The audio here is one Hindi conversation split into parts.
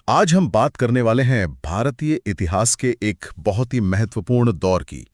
आज हम बात करने वाले हैं भारतीय इतिहास के एक बहुत ही महत्वपूर्ण दौर की,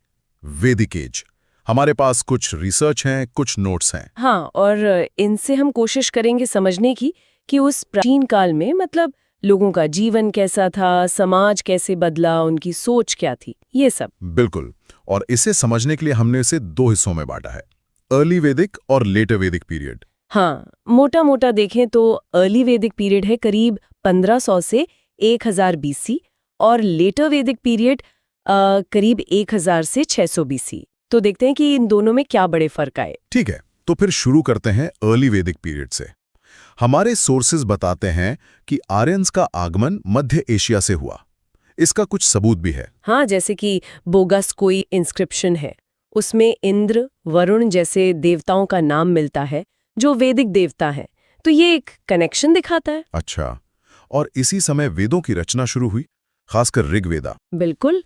वैदिक एज। हमारे पास कुछ रिसर्च हैं, कुछ नोट्स हैं। हाँ, और इनसे हम कोशिश करेंगे समझने की कि उस प्राचीन काल में मतलब लोगों का जीवन कैसा था, समाज कैसे बदला, उनकी सोच क्या थी, ये सब। बिल्कुल। और इसे समझने के लिए हमने इसे दो हिस्सों में बांटा है, अर्ली वैदिक और लेटर वैदिक पीरियड। हाँ, मोटा मोटा देखें तो अर्ली वैदिक पीरियड है करीब 1500 से 1000 बीसी और लेटर वैदिक पीरियड करीब 1000 से 600 बीसी। तो देखते हैं कि इन दोनों में क्या बड़े फर्क आए। ठीक है, तो फिर शुरू करते हैं अर्ली वैदिक पीरियड से। हमारे सोर्सेज बताते हैं कि आर्यंस का आगमन मध्य एशिया से हुआ। इसका कुछ सबूत भी है। हाँ, जैसे कि बोगस कोई इंस्क्रिप्शन है, उसमें इंद्र, वरुण जैसे देवताओं का नाम मिलता है जो वैदिक देवता हैं। तो ये एक कनेक्शन दिखाता है। अच्छा, और इसी समय वेदों की रचना शुरू हुई, खासकर ऋग्वेदा। बिल्कुल,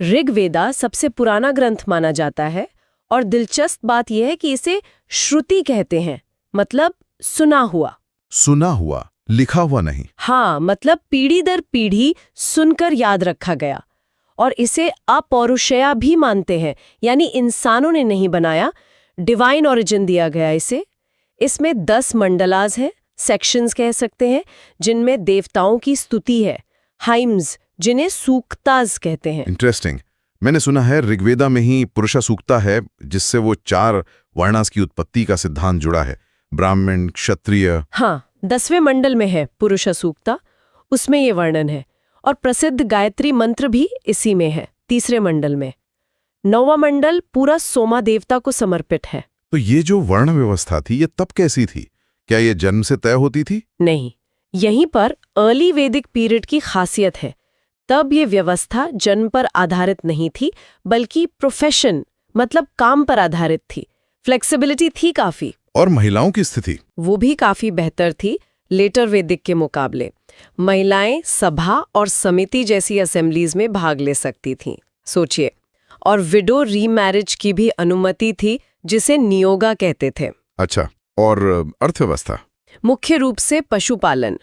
ऋग्वेदा सबसे पुराना ग्रंथ माना जाता है और दिलचस्प बात यह है कि इसे श्रुति कहते हैं, मतलब सुना हुआ। सुना हुआ, लिखा हुआ नहीं। हाँ, मतलब पीढ़ी दर पीढ़ी सुनकर याद रखा गया। और इसे अपौरुषेय भी मानते हैं, यानी इंसानों ने नहीं बनाया, डिवाइन ओरिजिन दिया गया इसे। इसमें 10 मंडलाज हैं, सेक्शंस कह सकते हैं, जिनमें देवताओं की स्तुति है, हाइम्स, जिन्हें सूक्ताज कहते हैं। इंटरेस्टिंग। मैंने सुना है ऋग्वेदा में ही पुरुष सूक्ता है, जिससे वो 4 वर्णास की उत्पत्ति का सिद्धांत जुड़ा है, ब्राह्मण, क्षत्रिय। हाँ, 10वें मंडल में है पुरुष सूक्ता, उसमें ये वर्णन है। और प्रसिद्ध गायत्री मंत्र भी इसी में है, 3रे मंडल में। 9वां मंडल पूरा सोमा देवता को समर्पित है। तो ये जो वर्ण व्यवस्था थी, ये तब कैसी थी? क्या ये जन्म से तय होती थी? नहीं, यहीं पर अर्ली वैदिक पीरियड की खासियत है। तब ये व्यवस्था जन्म पर आधारित नहीं थी, बल्कि प्रोफेशन मतलब काम पर आधारित थी। फ्लेक्सिबिलिटी थी काफी। और महिलाओं की स्थिति? वो भी काफी बेहतर थी लेटर वैदिक के मुकाबले। महिलाएं सभा और समिति जैसी असेंबलीज में भाग ले सकती थीं, सोचिए। और विडो रीमैरिज की भी अनुमति थी, जिसे नियोगा कहते थे। अच्छा, और अर्थव्यवस्था? मुख्य रूप से पशुपालन।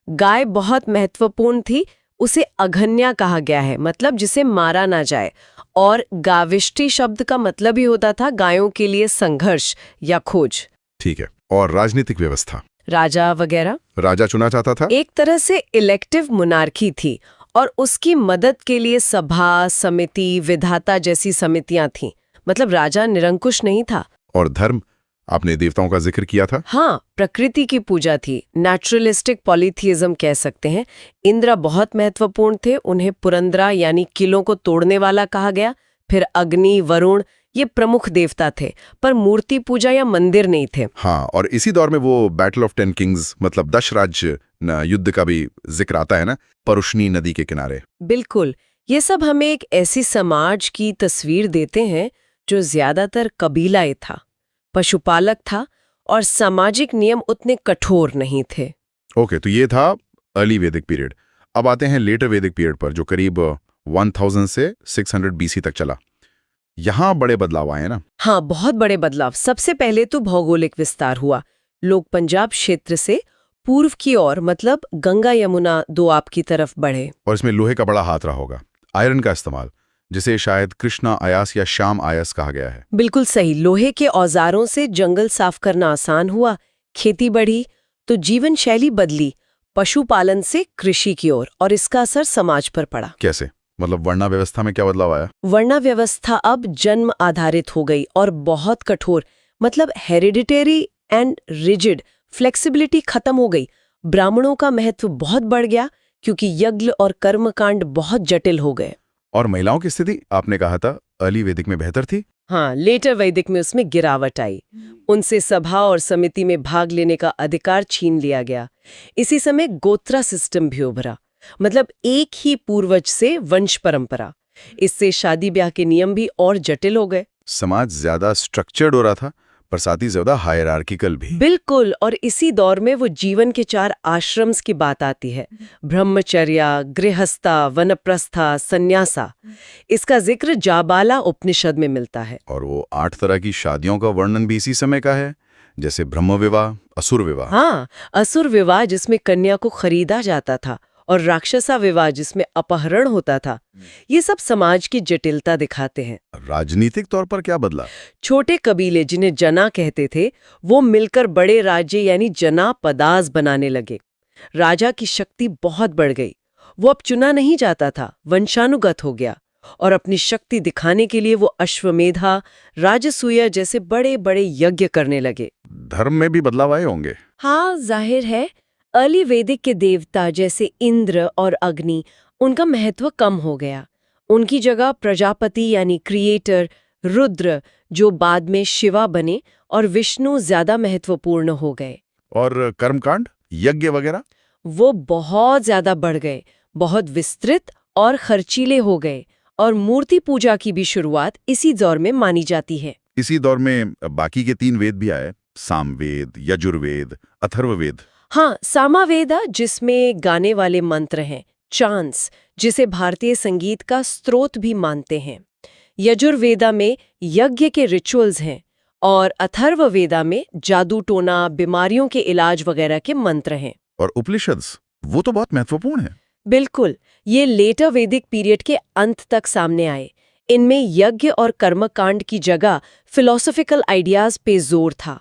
गाय बहुत महत्वपूर्ण थी, उसे अघन्या कहा गया है, मतलब जिसे मारा ना जाए। और गाविष्टि शब्द का मतलब ही होता था गायों के लिए संघर्ष या खोज। ठीक है, और राजनीतिक व्यवस्था? राजा वगैरह। राजा चुना जाता था? एक तरह से इलेक्टिव मोनार्की थी और उसकी मदद के लिए सभा, समिति, विधाता जैसी समितियां थीं। मतलब राजा निरंकुश नहीं था। और धर्म? आपने देवताओं का जिक्र किया था। हाँ, प्रकृति की पूजा थी, नेचुरलिस्टिक पॉलीथियज्म कह सकते हैं। इंद्र बहुत महत्वपूर्ण थे, उन्हें पुरंदरा यानी किलों को तोड़ने वाला कहा गया। फिर अग्नि, वरुण ये प्रमुख देवता थे, पर मूर्ति पूजा या मंदिर नहीं थे। हाँ, और इसी दौर में वो बैटल ऑफ 10 किंग्स मतलब 10 राज्य युद्ध का भी जिक्र आता है ना, परुष्णी नदी के किनारे। बिल्कुल, ये सब हमें एक ऐसी समाज की तस्वीर देते हैं जो ज्यादातर कबीलाए था, पशुपालक था और सामाजिक नियम उतने कठोर नहीं थे। ओके, तो ये था अर्ली वैदिक पीरियड। अब आते हैं लेटर वैदिक पीरियड पर, जो करीब 1000 से 600 बीसी तक चला। यहाँ बड़े बदलाव आए ना? हाँ, बहुत बड़े बदलाव। सबसे पहले तो भौगोलिक विस्तार हुआ। लोग पंजाब क्षेत्र से पूर्व की ओर, मतलब गंगा यमुना दोआब की तरफ बढ़े। और इसमें लोहे का बड़ा हाथ रहा होगा, आयरन का इस्तेमाल, जिसे शायद कृष्णा आयास या श्याम आयास कहा गया है। बिल्कुल सही। लोहे के औजारों से जंगल साफ करना आसान हुआ, खेती बढ़ी, तो जीवन शैली बदली, पशुपालन से कृषि की ओर, और इसका असर समाज पर पड़ा। कैसे? मतलब वर्णा व्यवस्था में क्या बदलाव आया? वर्णा व्यवस्था अब जन्म आधारित हो गई और बहुत कठोर, मतलब हेरिडिटरी एंड रिजिड। फ्लेक्सिबिलिटी खत्म हो गई। ब्राह्मणों का महत्व बहुत बढ़ गया क्योंकि यज्ञ और कर्मकांड बहुत जटिल हो गए। और महिलाओं की स्थिति आपने कहा था अर्ली वैदिक में बेहतर थी? हाँ, लेटर वैदिक में उसमें गिरावट आई। उनसे सभा और समिति में भाग लेने का अधिकार छीन लिया गया। इसी समय गोत्रा सिस्टम भी उभरा, मतलब एक ही पूर्वज से वंश परंपरा। इससे शादी ब्याह के नियम भी और जटिल हो गए। समाज ज्यादा स्ट्रक्चर्ड हो रहा था, पर साथ ही ज्यादा हायरार्किकल भी। बिल्कुल, और इसी दौर में वो जीवन के 4 आश्रम्स की बात आती है, ब्रह्मचर्या, गृहस्था, वनप्रस्था, संन्यासा। इसका जिक्र जाबाला उपनिषद में मिलता है। और वो 8 तरह की शादियों का वर्णन भी इसी समय का है, जैसे ब्रह्म विवाह, असुर विवाह। हाँ, असुर विवाह जिसमें कन्या को खरीदा जाता था और राक्षसा विवाह जिसमें अपहरण होता था, ये सब समाज की जटिलता दिखाते हैं। राजनीतिक तौर पर क्या बदला? छोटे कबीले जिन्हें जना कहते थे, वो मिलकर बड़े राज्य यानी जना पदास बनाने लगे। राजा की शक्ति बहुत बढ़ गई। वो अब चुना नहीं जाता था, वंशानुगत हो गया। और अपनी शक्ति दिखाने के लिए वो अश्वमेधा, राजसूय जैसे बड़े बड़े यज्ञ करने लगे। धर्म में भी बदलाव आए होंगे। हाँ, जाहिर है। अर्ली वैदिक के देवता जैसे इंद्र और अग्नि, उनका महत्व कम हो गया। उनकी जगह प्रजापति यानी क्रिएटर, रुद्र, जो बाद में शिवा बने, और विष्णु ज्यादा महत्वपूर्ण हो गए। और कर्मकांड, यज्ञ वगैरह? वो बहुत ज्यादा बढ़ गए, बहुत विस्तृत और खर्चीले हो गए। और मूर्ति पूजा की भी शुरुआत इसी दौर में मानी जाती है। इसी दौर में बाकी के 3 वेद भी आए, सामवेद, यजुर्वेद, अथर्ववेद। हाँ, सामावेदा जिसमें गाने वाले मंत्र हैं, चांस, जिसे भारतीय संगीत का स्रोत भी मानते हैं। यजुर्वेदा में यज्ञ के रिचुअल्स हैं और अथर्ववेदा में जादू टोना, बीमारियों के इलाज वगैरह के मंत्र हैं। और उपनिषद्स, वो तो बहुत महत्वपूर्ण है। बिल्कुल, ये लेटर वैदिक पीरियड के अंत तक सामने आए। इनमें यज्ञ और कर्मकांड की जगह फिलॉसफिकल आइडियाज पे जोर था।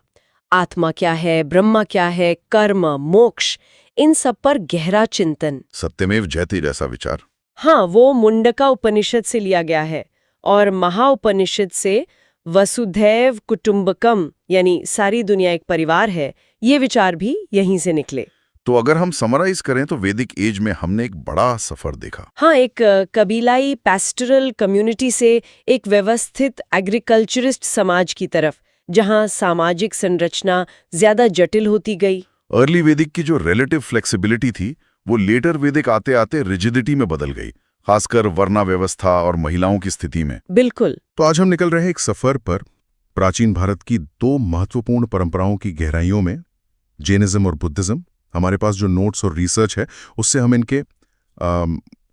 आत्मा क्या है, ब्रह्मा क्या है, कर्म, मोक्ष, इन सब पर गहरा चिंतन। सत्यमेव जयते जैसा विचार। हाँ, वो मुंडका उपनिषद से लिया गया है और महाउपनिषद से वसुधैव कुटुंबकम यानी सारी दुनिया एक परिवार है, ये विचार भी यहीं से निकले। तो अगर हम समराइज करें तो वैदिक एज में हमने एक बड़ा सफर देखा। हाँ, एक कबीलाई पैस्टरल कम्युनिटी से एक व्यवस्थित एग्रीकल्चरिस्ट समाज की तरफ, जहाँ सामाजिक संरचना ज्यादा जटिल होती गई। अर्ली वैदिक की जो रिलेटिव फ्लेक्सिबिलिटी थी, वो लेटर वैदिक आते आते रिजिडिटी में बदल गई, खासकर वर्णा व्यवस्था और महिलाओं की स्थिति में। बिल्कुल। तो आज हम निकल रहे हैं एक सफर पर, प्राचीन भारत की 2 महत्वपूर्ण परंपराओं की गहराइयों में, जैनिज्म और बुद्धिज्म। हमारे पास जो नोट्स और रिसर्च है, उससे हम इनके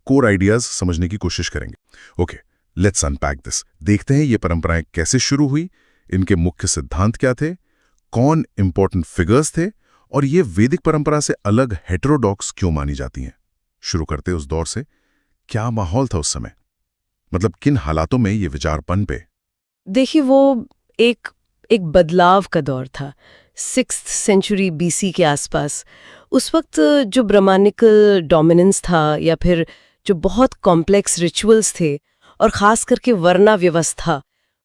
कोर आइडियाज समझने की कोशिश करेंगे। Okay, let's unpack this. देखते हैं ये परंपराएं कैसे शुरू हुई, इनके मुख्य सिद्धांत क्या थे, कौन इंपॉर्टेंट फिगर्स थे, और ये वैदिक परंपरा से अलग हेटेरोडॉक्स क्यों मानी जाती हैं। शुरू करते उस दौर से, क्या माहौल था उस समय, मतलब किन हालातों में ये विचार पनपे। देखिए, वो एक बदलाव का दौर था, 6th सेंचुरी BC के आसपास। उस वक्त जो ब्राह्मणिकल डोमिनेंस था, या फिर जो बहुत कॉम्प्लेक्स रिचुअल्स थे, और खास करके वर्णा व्यवस्था,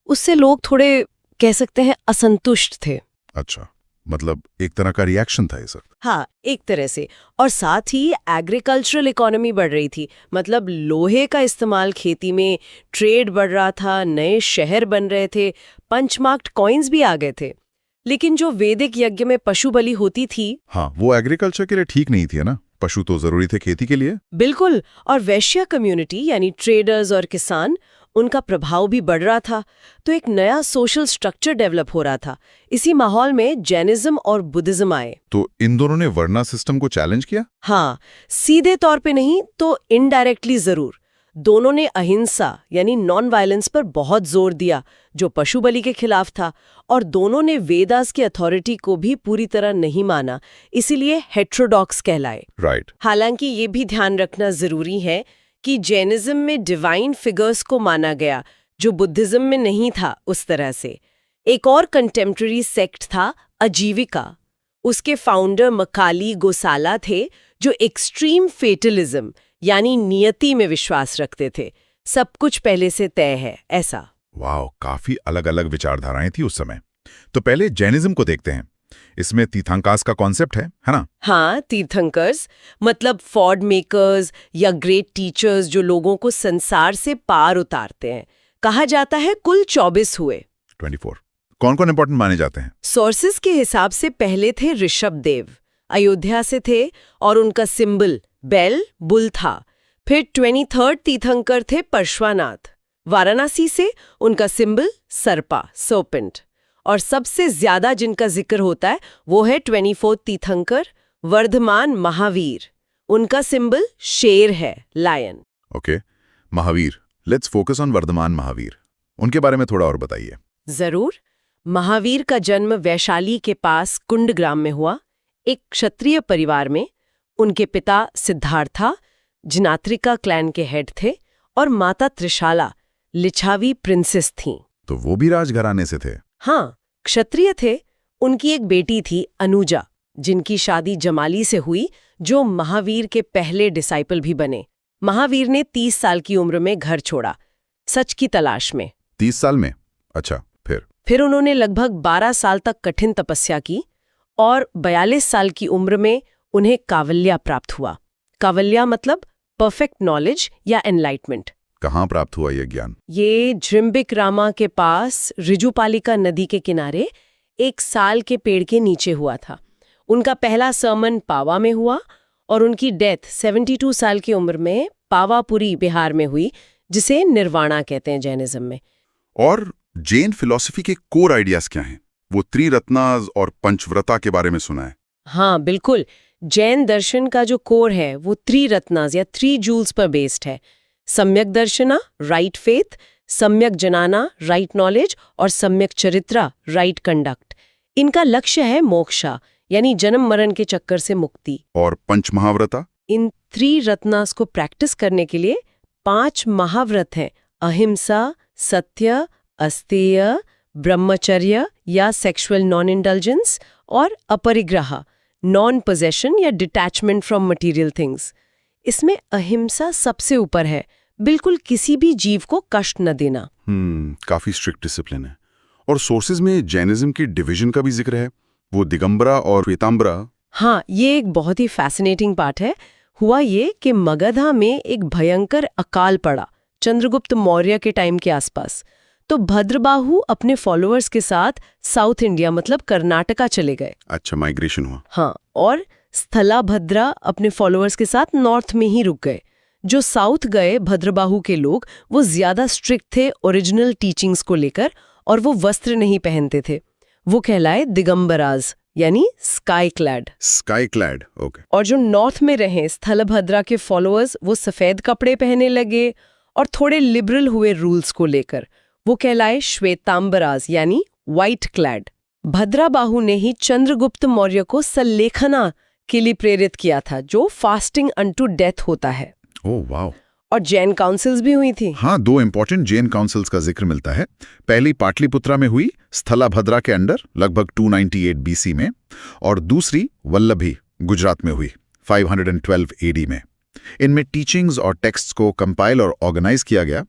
उससे लोग थोड़े कह सकते हैं असंतुष्ट थे। अच्छा, मतलब एक तरह का रिएक्शन था ये सर। हाँ, एक तरह से। और साथ ही एग्रीकल्चरल इकोनॉमी बढ़ रही थी, मतलब लोहे का इस्तेमाल खेती में, ट्रेड बढ़ रहा था, नए शहर बन रहे थे, पंचमार्क्ड कॉइन्स भी आ गए थे। लेकिन जो वैदिक यज्ञ में पशु बलि होती थी, हाँ, वो एग्रीकल्चर के लिए ठीक नहीं थी, है ना। पशु तो जरूरी थे खेती के लिए। बिल्कुल। और वैश्य कम्युनिटी यानी ट्रेडर्स और किसान, उनका प्रभाव भी बढ़ रहा था। तो एक नया सोशल स्ट्रक्चर डेवलप हो रहा था। इसी माहौल में जैनिज्म और बुद्धिज्म आए। तो इन दोनों ने वर्णा सिस्टम को चैलेंज किया। हाँ, सीधे तौर पे नहीं तो इनडायरेक्टली जरूर। दोनों ने अहिंसा यानी नॉन वायलेंस पर बहुत जोर दिया, जो पशु बलि के खिलाफ था। और दोनों ने वेदास की अथॉरिटी को भी पूरी तरह नहीं माना, इसीलिए हेटेरोडॉक्स कहलाए। राइट। हालांकि ये भी ध्यान रखना जरूरी है कि जैनिज्म में डिवाइन फिगर्स को माना गया, जो बुद्धिज्म में नहीं था उस तरह से। एक और कंटेम्प्रेरी सेक्ट था अजीविका। उसके फाउंडर मकाली गोसाला थे, जो एक्सट्रीम फेटलिज्म यानी नियति में विश्वास रखते थे। सब कुछ पहले से तय है, ऐसा। वाह, काफी अलग अलग विचारधाराएं थी उस समय। तो पहले जैनिज्म को देखते हैं। इसमें तीर्थंकर्स का कॉन्सेप्ट है ना। हाँ, तीर्थंकर्स मतलब फॉर्ड मेकर्स या ग्रेट टीचर्स, जो लोगों को संसार से पार उतारते हैं। कहा जाता है कुल 24 हुए। 24। कौन कौन इंपॉर्टेंट माने जाते हैं? सोर्सेस के हिसाब से पहले थे ऋषभदेव, अयोध्या से थे, और उनका सिंबल बेल बुल था। फिर 23rd तीर्थंकर थे पार्श्वनाथ, वाराणसी से, उनका सिंबल सर्पा सर्पेंट। और सबसे ज्यादा जिनका जिक्र होता है वो है 24th तीर्थंकर वर्धमान महावीर। उनका सिंबल शेर है, lion. Okay, Mahavir. Let's focus on Vardhaman Mahavir. उनके बारे में थोड़ा और बताइए। जरूर। महावीर का जन्म वैशाली के पास कुंड ग्राम में हुआ, एक क्षत्रिय परिवार में। उनके पिता सिद्धार्था जिनात्रिका क्लैन के हेड थे और माता त्रिशाला लिच्छावी प्रिंसेस थीं। तो वो भी राजघराने से थे। हाँ, क्षत्रिय थे। उनकी एक बेटी थी अनुजा, जिनकी शादी जमाली से हुई, जो महावीर के पहले डिसाइपल भी बने। महावीर ने 30 साल की उम्र में घर छोड़ा, सच की तलाश में। 30 साल में? अच्छा, फिर उन्होंने लगभग 12 साल तक कठिन तपस्या की और 42 साल की उम्र में उन्हें कावल्या प्राप्त हुआ। कावल्या मतलब परफेक्ट नॉलेज या एनलाइटमेंट। कहाँ प्राप्त हुआ यह ज्ञान? ये झ्रिम्बिक रामा के पास ऋजुपालिका नदी के किनारे एक साल के पेड़ के नीचे हुआ था। उनका पहला सर्मन पावा में हुआ और उनकी डेथ 72 साल की उम्र में पावापुरी बिहार में हुई, जिसे निर्वाणा कहते हैं जैनिज्म में। और जैन फिलॉसफी के कोर आइडियाज क्या हैं? वो त्रिरत्नाज और पंचव्रता के बारे में सुना है। हाँ बिल्कुल, जैन दर्शन का जो कोर है वो त्रिरत्नाज या 3 जूल्स पर बेस्ड है। सम्यक दर्शना, राइट फेथ, सम्यक जनाना, राइट नॉलेज, और सम्यक चरित्रा, राइट कंडक्ट। इनका लक्ष्य है मोक्षा, यानी जन्म मरण के चक्कर से मुक्ति। और पंचमहाव्रता? इन त्रिरत्नास को प्रैक्टिस करने के लिए 5 महाव्रत हैं: अहिंसा, सत्य, अस्तेय, ब्रह्मचर्य या सेक्सुअल नॉन इंडल्जेंस, और अपरिग्रह, नॉन पोजेशन या डिटैचमेंट फ्रॉम मटेरियल थिंग्स। इसमें अहिंसा सबसे ऊपर है, बिल्कुल किसी भी जीव को कष्ट न देना। काफी स्ट्रिक्ट डिसिप्लिन है। और सोर्सेज में जैनिज्म की डिवीजन का भी जिक्र है, वो दिगंबरा और श्वेतांबरा। हाँ, ये एक बहुत ही फैसिनेटिंग पार्ट है। हुआ ये कि मगधा में एक भयंकर अकाल पड़ा चंद्रगुप्त मौर्य के टाइम के आसपास। तो भद्रबाहु अपने फॉलोअर्स के साथ साउथ इंडिया मतलब कर्नाटका चले गए। अच्छा, माइग्रेशन हुआ। हाँ, और स्थलाभद्रा अपने फॉलोअर्स के साथ नॉर्थ में ही रुक गए। जो साउथ गए भद्रबाहु के लोग, वो ज्यादा स्ट्रिक्ट थे ओरिजिनल टीचिंग्स को लेकर, और वो वस्त्र नहीं पहनते थे। वो कहलाए दिगंबराज, यानी sky clad. Sky clad, okay. और जो नॉर्थ में रहे स्थलभद्रा के फॉलोअर्स, वो सफेद कपड़े पहने लगे और थोड़े लिबरल हुए रूल्स को लेकर। वो कहलाए श्वेतांबराज, यानी व्हाइट क्लैड। भद्राबाहु ने ही चंद्रगुप्त मौर्य को सल्लेखना के लिए प्रेरित किया था, जो फास्टिंग अनटू डेथ होता है। Oh wow. और जैन काउंसिल्स भी हुई थी। हाँ, 2 इंपॉर्टेंट जैन काउंसिल्स का जिक्र मिलता है। पहली पाटलिपुत्रा में हुई, स्थलाभद्रा के अंडर, लगभग 298 बीसी में, और दूसरी वल्लभी, गुजरात में हुई 512 एडी में। इनमें टीचिंग्स और टेक्स्ट्स को कंपाइल और ऑर्गेनाइज किया गया।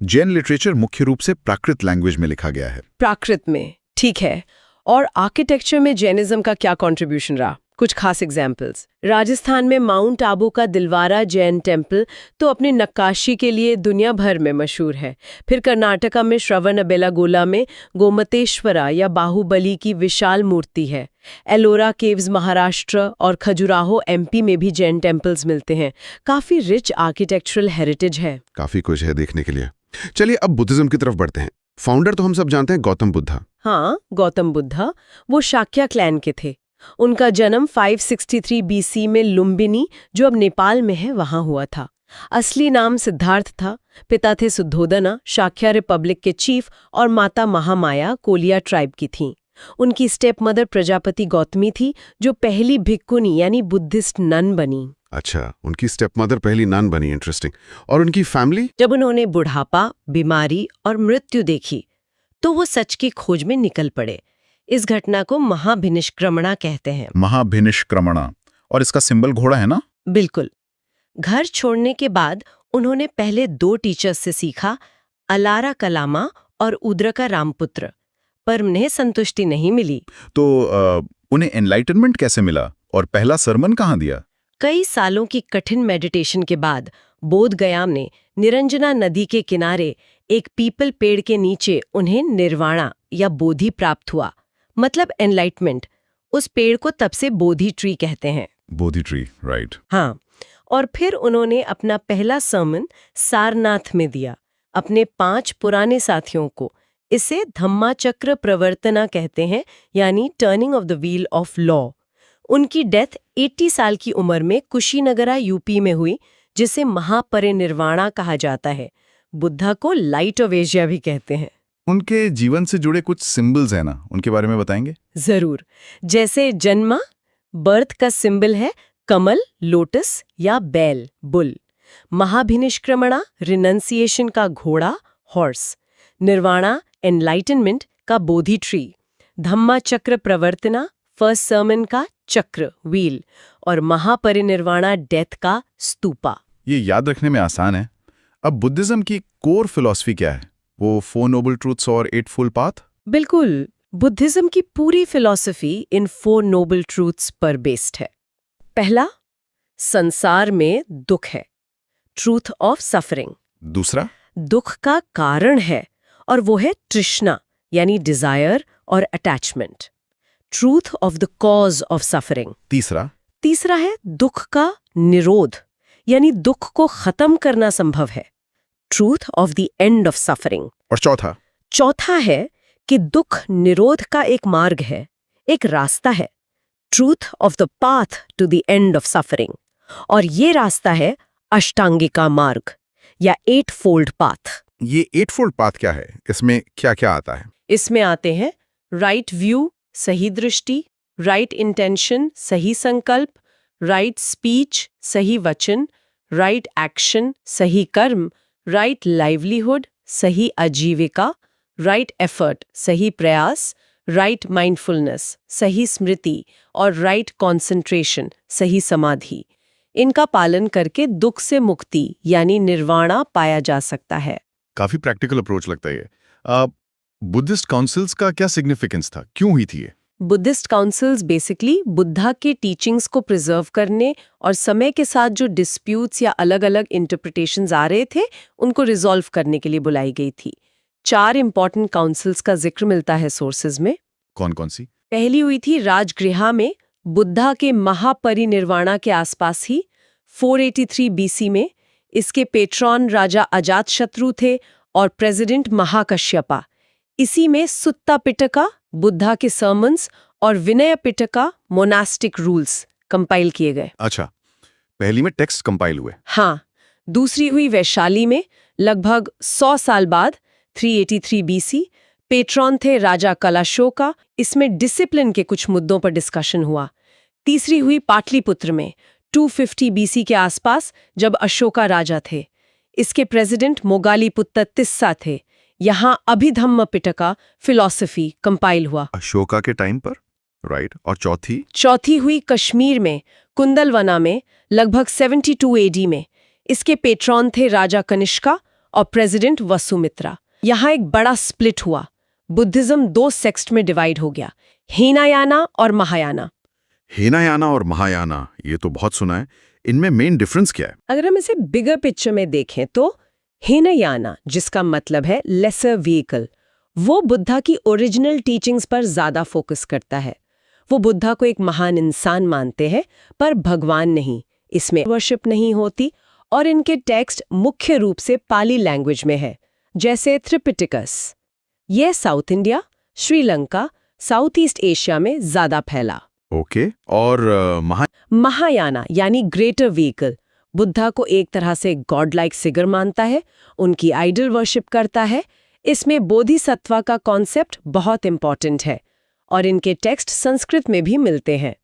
जैन लिटरेचर मुख्य रूप से प्राकृत लैंग्वेज में लिखा गया है। प्राकृत में, ठीक है। और आर्किटेक्चर में जैनिज्म का क्या कंट्रीब्यूशन रहा? कुछ खास एग्जाम्पल्स। राजस्थान में माउंट आबू का दिलवारा जैन टेम्पल तो अपनी नक्काशी के लिए दुनिया भर में मशहूर है। फिर कर्नाटका में श्रवणबेलागोला में गोमतेश्वरा या बाहुबली की विशाल मूर्ति है। एलोरा केव्स महाराष्ट्र और खजुराहो एमपी में भी जैन टेम्पल्स मिलते हैं। काफी रिच आर्किटेक्चरल हेरिटेज है। काफी कुछ है देखने के लिए। चलिए अब बुद्धिज्म की तरफ बढ़ते हैं। फाउंडर तो हम सब जानते हैं, गौतम बुद्धा। हाँ, गौतम बुद्धा वो शाक्या क्लैन के थे। उनका जन्म 563 बीसी में लुम्बिनी, जो अब नेपाल में है, वहां हुआ था। असली नाम सिद्धार्थ था। पिता थे सुद्धोदना, शाक्या रिपब्लिक के चीफ, और माता महामाया कोलिया ट्राइब की थीं। उनकी स्टेप मदर प्रजापति गौतमी थी, जो पहली भिक्खुनी यानी बुद्धिस्ट नन बनी। अच्छा, उनकी स्टेप मदर पहली नन बनी, इंटरेस्टिंग। और उनकी फैमिली? जब उन्होंने बुढ़ापा, बीमारी और मृत्यु देखी तो वो सच की खोज में निकल पड़े। इस घटना को महाभिनिष्क्रमणा कहते हैं। महाभिनिष्क्रमणा, और इसका सिंबल घोड़ा है ना? बिल्कुल। घर छोड़ने के बाद उन्होंने पहले 2 टीचर्स से सीखा, अलारा कलामा और उद्रका रामपुत्र, पर उन्हें संतुष्टि नहीं मिली। तो उन्हें एनलाइटनमेंट कैसे मिला और पहला सरमन कहाँ दिया? कई सालों की कठिन मेडिटेशन के बाद बोधगया में निरंजना नदी के किनारे एक पीपल पेड़ के नीचे उन्हें निर्वाणा या बोधि प्राप्त हुआ, मतलब एनलाइटमेंट। उस पेड़ को तब से बोधि ट्री कहते हैं। बोधि ट्री, राइट। हाँ, और फिर उन्होंने अपना पहला सर्मन सारनाथ में दिया अपने 5 पुराने साथियों को। इसे धम्माचक्र प्रवर्तना कहते हैं, यानी turning of the wheel of law. उनकी डेथ 80 साल की उम्र में कुशीनगरा यूपी में हुई, जिसे महापरिनिर्वाणा कहा जाता है। बुद्धा को लाइट ऑफ एशिया भी कहते हैं। उनके जीवन से जुड़े कुछ सिंबल्स हैं ना, उनके बारे में बताएंगे? जरूर। जैसे जन्मा, बर्थ का सिंबल है कमल लोटस या बैल बुल, महाभिनिष्क्रमणा रिनंसिएशन का घोड़ा हॉर्स, निर्वाणा एनलाइटनमेंट का बोधि ट्री, धम्मा चक्र प्रवर्तना फर्स्ट सर्मन का चक्र व्हील और महापरिनिर्वाणा डेथ का स्तूपा। ये याद रखने में आसान है। अब बुद्धिज्म की कोर फिलॉसफी क्या है? वो 4 नोबल ट्रूथ्स और 8 फुल पाथ? बिल्कुल, बुद्धिज्म की पूरी फिलॉसफी इन 4 नोबल ट्रूथ्स पर बेस्ड है। पहला, संसार में दुख है, ट्रूथ ऑफ सफरिंग। दूसरा, दुख का कारण है और वो है तृष्णा यानी डिजायर और attachment, truth of the cause of suffering. तीसरा है दुख का निरोध यानी दुख को खत्म करना संभव है, truth of the end of suffering. और चौथा है कि दुख निरोध का एक मार्ग है, एक रास्ता है, truth of the path to the end of suffering. और ये रास्ता है अष्टांगिका मार्ग या 8 फोल्ड पाथ। ये 8 फोल्ड पाथ क्या है? इसमें क्या क्या आता है? इसमें आते हैं राइट व्यू सही दृष्टि, राइट इंटेंशन सही संकल्प, राइट स्पीच सही वचन, राइट एक्शन सही कर्म, राइट लाइवलीहुड सही आजीविका, राइट एफर्ट सही प्रयास, राइट माइंडफुलनेस सही स्मृति और राइट कॉन्सेंट्रेशन सही समाधि। इनका पालन करके दुख से मुक्ति यानी निर्वाणा पाया जा सकता है। काफी प्रैक्टिकल अप्रोच लगता है ये। बुद्धिस्ट काउंसिल्स का क्या सिग्निफिकेंस था? क्यों हुई थी ये? बुद्धिस्ट काउंसिल्स बेसिकली बुद्धा के टीचिंग्स को प्रिजर्व करने और समय के साथ जो डिस्प्यूट्स या अलग-अलग इंटरप्रिटेशंस आ रहे थे उनको रिजॉल्व करने के लिए बुलाई गई थी। 4 इंपॉर्टेंट काउंसिल्स का जिक्र मिलता है सोर्सेज में। कौन कौन सी? पहली हुई थी राजगृहा में बुद्धा के महापरिनिर्वाणा के आसपास ही 483 बीसी में। इसके पेट्रॉन राजा अजातशत्रु थे और प्रेसिडेंट महाकश्यपा। इसी में सुत्ता पिटका बुद्धा के सर्मन्स और विनय पिटका मोनास्टिक रूल्स कंपाइल किए गए। अच्छा, पहली में टेक्स्ट कंपाइल हुए। हाँ, दूसरी हुई वैशाली में लगभग 100 साल बाद 383 बीसी। पेट्रॉन थे राजा कलाशोका। इसमें डिसिप्लिन के कुछ मुद्दों पर डिस्कशन हुआ। तीसरी हुई पाटलिपुत्र में 250 बीसी के आसपास जब अशोका राजा थे। इसके प्रेसिडेंट मोगालीपुत्त तिस्सा थे। यहाँ अभिधम्म पिटका फिलॉसफी कंपाइल हुआ अशोका के टाइम पर, राइट। और चौथी हुई कश्मीर में कुंदलवना में लगभग 72 एडी में। इसके पेट्रॉन थे राजा कनिष्का और प्रेसिडेंट वसुमित्रा। यहाँ एक बड़ा स्प्लिट हुआ। बुद्धिज्म 2 सेक्ट में डिवाइड हो गया, हीनायाना और महायाना। हीनायाना और महायाना, ये तो बहुत सुना है। इनमें मेन डिफरेंस क्या है? अगर हम इसे बिगर पिक्चर में देखें तो हीनयाना, जिसका मतलब है लेसर व्हीकल, वो बुद्धा की ओरिजिनल टीचिंग्स पर ज्यादा फोकस करता है। वो बुद्धा को एक महान इंसान मानते हैं पर भगवान नहीं। इसमें वर्शिप नहीं होती और इनके टेक्स्ट मुख्य रूप से पाली लैंग्वेज में है, जैसे त्रिपिटिकस। यह south India, Sri Lanka, south east Asia में ज्यादा फैला। ओके। और महायाना यानी ग्रेटर व्हीकल बुद्धा को एक तरह से गॉड लाइक फिगर मानता है, उनकी आइडल वर्शिप करता है। इसमें बोधिसत्वा का कॉन्सेप्ट बहुत इंपॉर्टेंट है और इनके टेक्स्ट संस्कृत में भी मिलते हैं।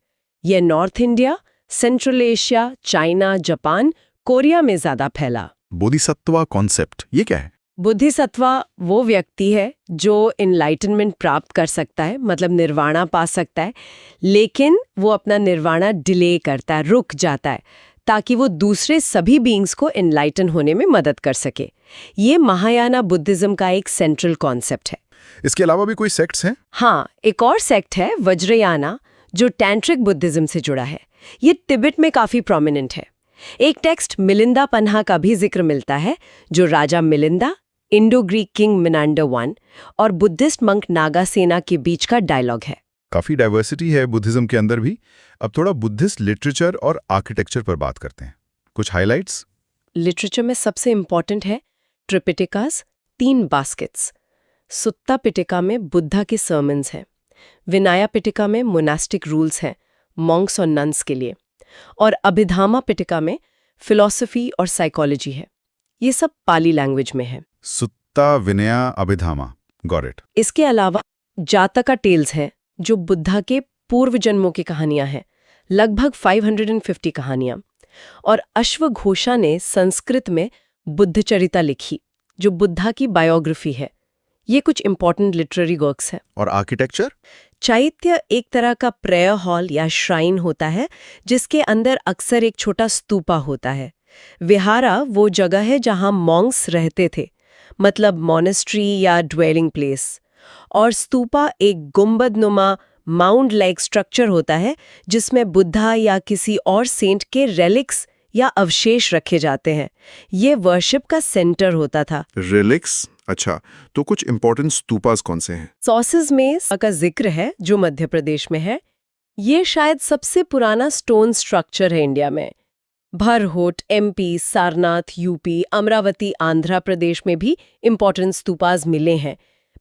यह north India, central Asia, China, Japan, Korea में ज्यादा फैला। बोधिसत्वा कॉन्सेप्ट ये क्या है? बुद्धिसत्वा वो व्यक्ति है जो एनलाइटनमेंट प्राप्त कर सकता है, मतलब निर्वाणा पा सकता है, लेकिन वो अपना निर्वाणा डिले करता है, रुक जाता है, ताकि वो दूसरे सभी बीइंग्स को एनलाइटन होने में मदद कर सके। ये महायाना बुद्धिज्म का एक सेंट्रल कॉन्सेप्ट है। इसके अलावा भी कोई सेक्ट्स हैं? हाँ, एक और सेक्ट है वज्रयाना, जो टैंट्रिक बुद्धिज्म से जुड़ा है। ये तिब्बत में काफी प्रोमिनेंट है। एक टेक्स्ट मिलिंदा पन्हा का भी जिक्र मिलता है, जो राजा Milinda, Indo Greek king Menander I और बुद्धिस्ट मंक नागासेना के बीच का डायलॉग है। काफी डाइवर्सिटी है बुद्धिज्म के अंदर भी। अब थोड़ा बुद्धिस्ट लिटरेचर और आर्किटेक्चर पर बात करते हैं। कुछ हाइलाइट्स? लिटरेचर में सबसे इंपॉर्टेंट है ट्रिपिटिकास, 3 बास्केट्स। सुत्ता पिटिका में बुद्धा के सर्मन्स हैं। विनाया पिटिका में मोनास्टिक रूल्स हैं, मॉन्क्स और नन्स के लिए। और अभिधामा पिटिका में फिलॉसफी और साइकोलॉजी है। ये सब पाली लैंग्वेज में है। सुत्ता, विनया, अभिधामा, गॉट इट। इसके अलावा जातका टेल्स हैं, जो बुद्धा के पूर्व जन्मों की कहानियां हैं, लगभग 550 कहानियां। और अश्वघोषा ने संस्कृत में बुद्धचरिता लिखी, जो बुद्धा की बायोग्राफी है। ये कुछ इंपॉर्टेंट लिटरेरी वर्क्स हैं। और आर्किटेक्चर? चैत्य एक तरह का प्रेयर हॉल या श्राइन होता है, जिसके अंदर अक्सर एक छोटा स्तूपा होता है। विहारा वो जगह है जहां मॉन्क्स रहते थे, मतलब मॉनेस्ट्री या ड्वेलिंग प्लेस। और स्तूपा एक गुंबदनुमा माउंड लाइक स्ट्रक्चर होता है, जिसमें बुद्धा या किसी और सेंट के रेलिक्स या अवशेष रखे जाते हैं। ये वर्शिप का सेंटर होता था। रिलिक्स? अच्छा, तो कुछ इंपॉर्टेंट स्तूपास कौन से हैं? सोर्सेज में का जिक्र है, जो मध्य प्रदेश में है। ये शायद सबसे पुराना स्टोन स्ट्रक्चर है इंडिया में। भरहोट एमपी, सारनाथ यूपी, अमरावती आंध्र प्रदेश में भी इंपॉर्टेंट स्तूपास मिले हैं।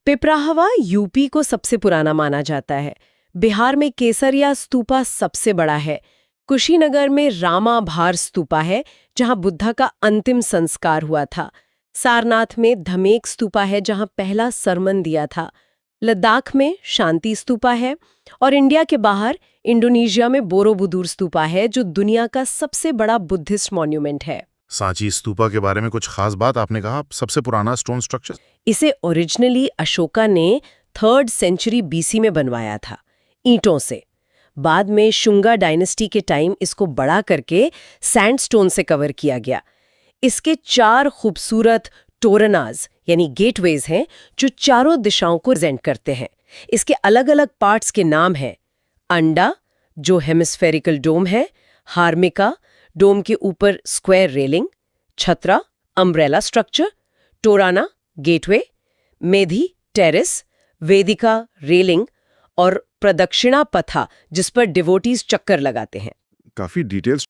पिपराहवा यूपी को सबसे पुराना माना जाता है। बिहार में केसरिया स्तूपा सबसे बड़ा है। कुशीनगर में रामाभार स्तूपा है, जहां बुद्धा का अंतिम संस्कार हुआ था। सारनाथ में धमेक स्तूपा है, जहां पहला सरमन दिया था। लद्दाख में शांति स्तूपा है। और इंडिया के बाहर इंडोनेशिया में बोरोबुदुर स्तूपा है, जो दुनिया का सबसे बड़ा बुद्धिस्ट मॉन्यूमेंट है। सांची स्तूपा के बारे में कुछ खास बात आपने कहा, सबसे पुराना स्टोन स्ट्रक्चर। इसे ओरिजिनली अशोका ने 3rd सेंचुरी बीसी में बनवाया था, ईंटों से। बाद में शुंगा डायनेस्टी के टाइम इसको बड़ा करके सैंडस्टोन से कवर किया गया। इसके 4 खूबसूरत टोरनाज यानी गेटवेज हैं, जो चारों दिशाओं को रिप्रेजेंट करते हैं। इसके अलग अलग पार्ट्स के नाम हैं: अंडा, जो हेमिस्फेरिकल डोम है; हार्मिका, डोम के ऊपर square railing; chhatra, umbrella structure; torana, gateway; medhi, terrace; vedika, railing; और प्रदक्षिणा पथा, जिस पर डिवोटीज चक्कर लगाते हैं। काफी डिटेल्स